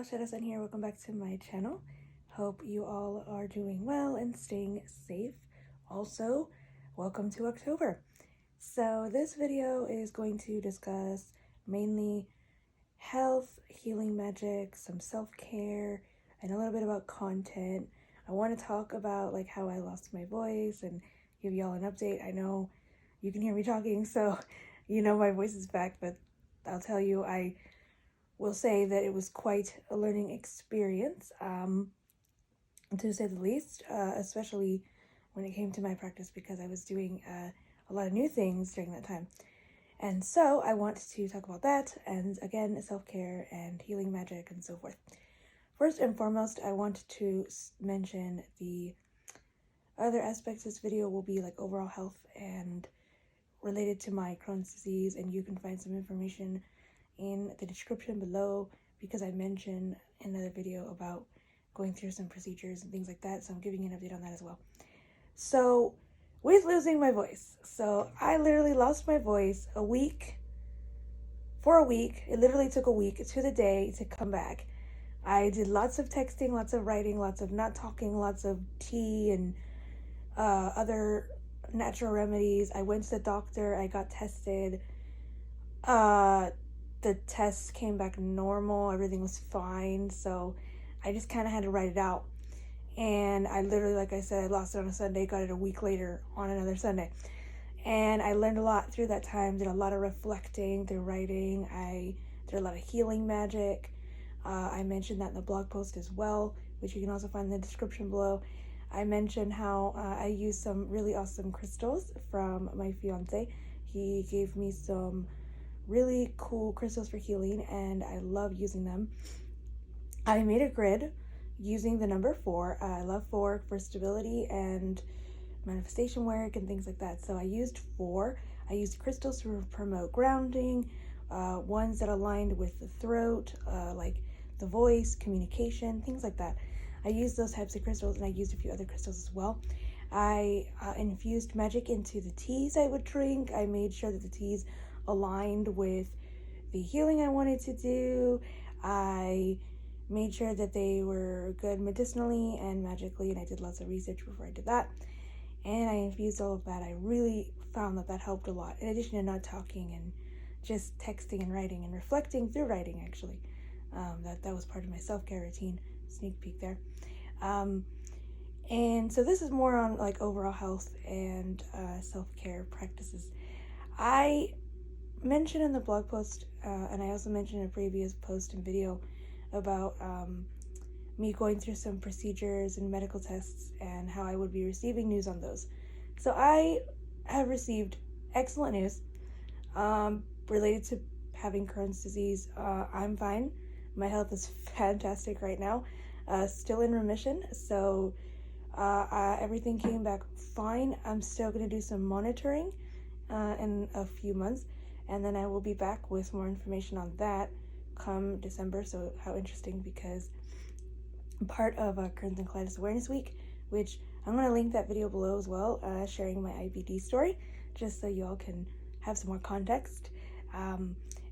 Shadowsun here. Welcome back to my channel. Hope you all are doing well and staying safe. Also, welcome to October. So this video is going to discuss mainly health, healing magic, some self-care, and a little bit about content. I want to talk about like how I lost my voice and give y'all an update. I know you can hear me talking, so you know my voice is back, but I'll tell you, I will say that it was quite a learning experience, to say the least, especially when it came to my practice, because I was doing a lot of new things during that time. And so I want to talk about that, and again, self-care and healing magic and so forth. First and foremost, I want to mention the other aspects of this video will be like overall health and related to my Crohn's disease, and you can find some information in the description below because I mentioned in another video about going through some procedures and things like that, so I'm giving you an update on that as well. So with losing my voice, so I literally lost my voice for a week. It literally took a week to the day to come back. I did lots of texting, lots of writing, lots of not talking, lots of tea and other natural remedies. I went to the doctor, I got tested. The tests came back normal, everything was fine, so I just kind of had to write it out. And I literally, like I said, I lost it on a Sunday, got it a week later on another Sunday. And I learned a lot through that time, did a lot of reflecting through writing, I did a lot of healing magic. I mentioned that in the blog post as well, which you can also find in the description below. I mentioned how I used some really awesome crystals from my fiance. He gave me some really cool crystals for healing, and I love using them. I made a grid using the number 4. I love 4 for stability and manifestation work and things like that. So I used 4. I used crystals to promote grounding, ones that aligned with the throat, like the voice, communication, things like that. I used those types of crystals, and I used a few other crystals as well. I infused magic into the teas I would drink. I made sure that the teas aligned with the healing I wanted to do. I made sure that they were good medicinally and magically, and I did lots of research before I did that. And I infused all of that. I really found that helped a lot, in addition to not talking and just texting and writing and reflecting through writing, actually. That was part of my self-care routine. Sneak peek there. And so this is more on like overall health and self-care practices. I mentioned in the blog post, and I also mentioned in a previous post and video about me going through some procedures and medical tests and how I would be receiving news on those. So I have received excellent news related to having Crohn's disease. I'm fine. My health is fantastic right now. Still in remission, so everything came back fine. I'm still going to do some monitoring in a few months, and then I will be back with more information on that come December. So how interesting, because part of Crohn's and Colitis Awareness Week, which I'm going to link that video below as well, sharing my IBD story, just so you all can have some more context.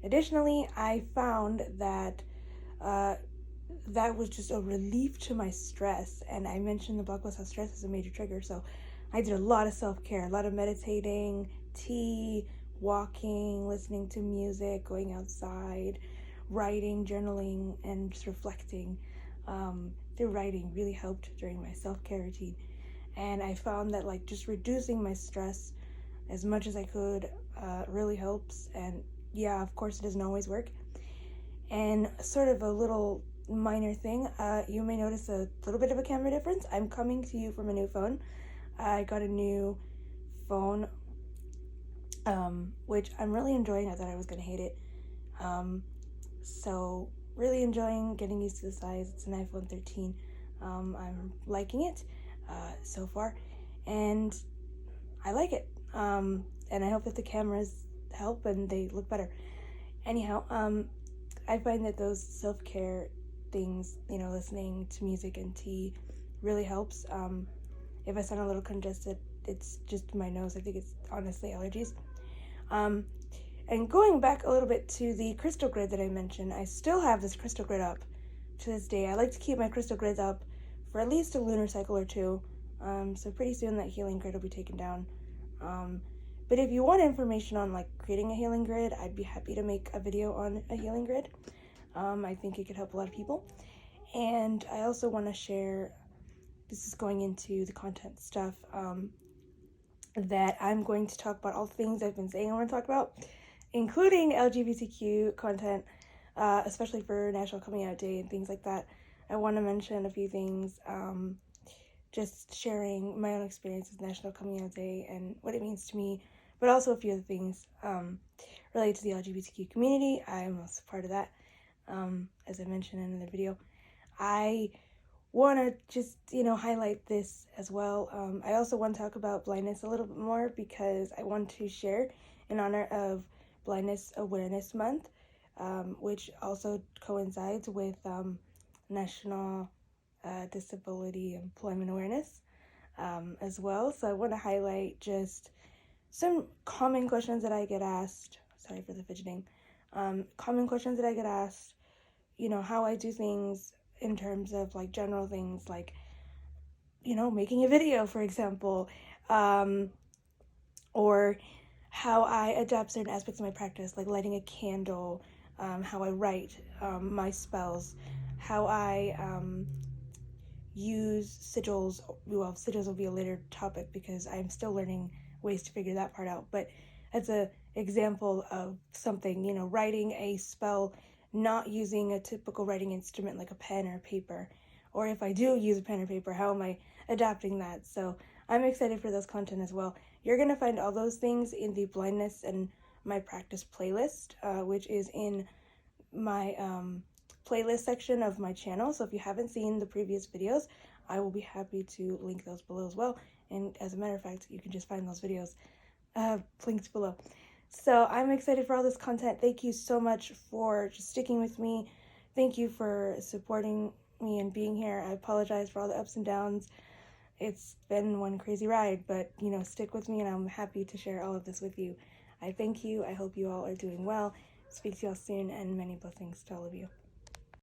Additionally, I found that that was just a relief to my stress, and I mentioned in the blog post how stress is a major trigger, so I did a lot of self-care, a lot of meditating, tea, walking, listening to music, going outside, writing, journaling, and just reflecting through writing really helped during my self-care routine. And I found that like just reducing my stress as much as I could really helps. And yeah, of course it doesn't always work. And sort of a little minor thing, you may notice a little bit of a camera difference. I'm coming to you from a new phone. I got a new phone, which I'm really enjoying. I thought I was gonna hate it. So really enjoying getting used to the size. It's an iPhone 13. I'm liking it so far, and I like it. And I hope that the cameras help and they look better. Anyhow, I find that those self-care things, you know, listening to music and tea really helps. If I sound a little congested, it's just my nose. I think it's honestly allergies. And going back a little bit to the crystal grid that I mentioned, I still have this crystal grid up to this day. I like to keep my crystal grids up for at least a lunar cycle or two. So pretty soon that healing grid will be taken down. But if you want information on like creating a healing grid, I'd be happy to make a video on a healing grid. I think it could help a lot of people. And I also want to share, this is going into the content stuff, that I'm going to talk about all the things I've been saying I want to talk about, including LGBTQ content, especially for National Coming Out Day and things like that. I want to mention a few things, just sharing my own experience with National Coming Out Day and what it means to me, but also a few other things related to the LGBTQ community. I'm also part of that, as I mentioned in another video. I want to just, highlight this as well. I also want to talk about blindness a little bit more because I want to share in honor of Blindness Awareness Month, which also coincides with National Disability Employment Awareness as well. So I want to highlight just some common questions that I get asked. Sorry for the fidgeting. Common questions that I get asked, how I do things in terms of like general things like, making a video, for example, or how I adapt certain aspects of my practice, like lighting a candle, how I write my spells, how I use sigils. Well, sigils will be a later topic because I'm still learning ways to figure that part out, but as an example of something, writing a spell not using a typical writing instrument like a pen or paper, or if I do use a pen or paper, how am I adapting that? So I'm excited for this content as well. You're going to find all those things in the blindness and my practice playlist, which is in my playlist section of my channel. So if you haven't seen the previous videos, I will be happy to link those below as well. And as a matter of fact, you can just find those videos linked below. So I'm excited for all this content. Thank you so much for just sticking with me. Thank you for supporting me and being here. I apologize for all the ups and downs. It's been one crazy ride, but stick with me and I'm happy to share all of this with you. I thank you. I hope you all are doing well. Speak to you all soon and many blessings to all of you.